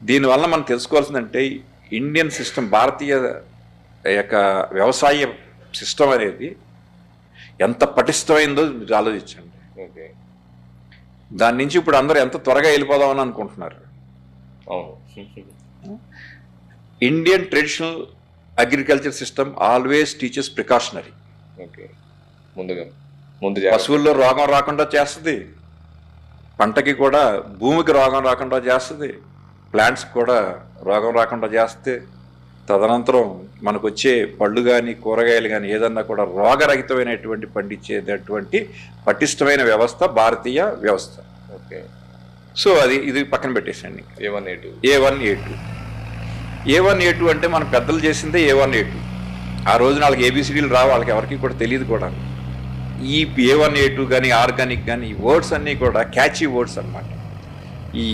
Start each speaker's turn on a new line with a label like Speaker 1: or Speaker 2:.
Speaker 1: దీనివల్ల మనం తెలుసుకోవాల్సిందంటే Indian system, భారతీయ యొక్క వ్యవసాయ సిస్టమ్ అనేది ఎంత పటిష్టమైందో మీరు ఆలోచించండి.
Speaker 2: ఓకే.
Speaker 1: దాని నుంచి ఇప్పుడు అందరూ ఎంత త్వరగా వెళ్ళిపోదామని అనుకుంటున్నారు.
Speaker 2: అవును.
Speaker 1: Indian traditional agriculture system always teaches precautionary.
Speaker 2: Okay. ముందు
Speaker 1: పశువుల్లో రోగం రాకుండా చేస్తుంది, పంటకి కూడా భూమికి రోగం రాకుండా చేస్తుంది, ప్లాంట్స్కి కూడా రోగం రాకుండా చేస్తే తదనంతరం మనకు వచ్చే పళ్ళు కానీ కూరగాయలు కానీ ఏదన్నా కూడా రోగరహితమైనటువంటి పండించేటటువంటి పటిష్టమైన వ్యవస్థ భారతీయ వ్యవస్థ.
Speaker 2: ఓకే.
Speaker 1: సో ఇది పక్కన పెట్టేసండి.
Speaker 2: A1
Speaker 1: A2 అంటే మన పెద్దలు చేసిందే A1 A2. ఆ రోజు వాళ్ళకి ABCDలు రావు, వాళ్ళకి ఎవరికి కూడా తెలియదు కూడా. ఈ A1 A2 కానీ ఆర్గానిక్ కానీ ఈ వర్డ్స్ అన్నీ కూడా క్యాచీ వర్డ్స్ అన్నమాట. ఈ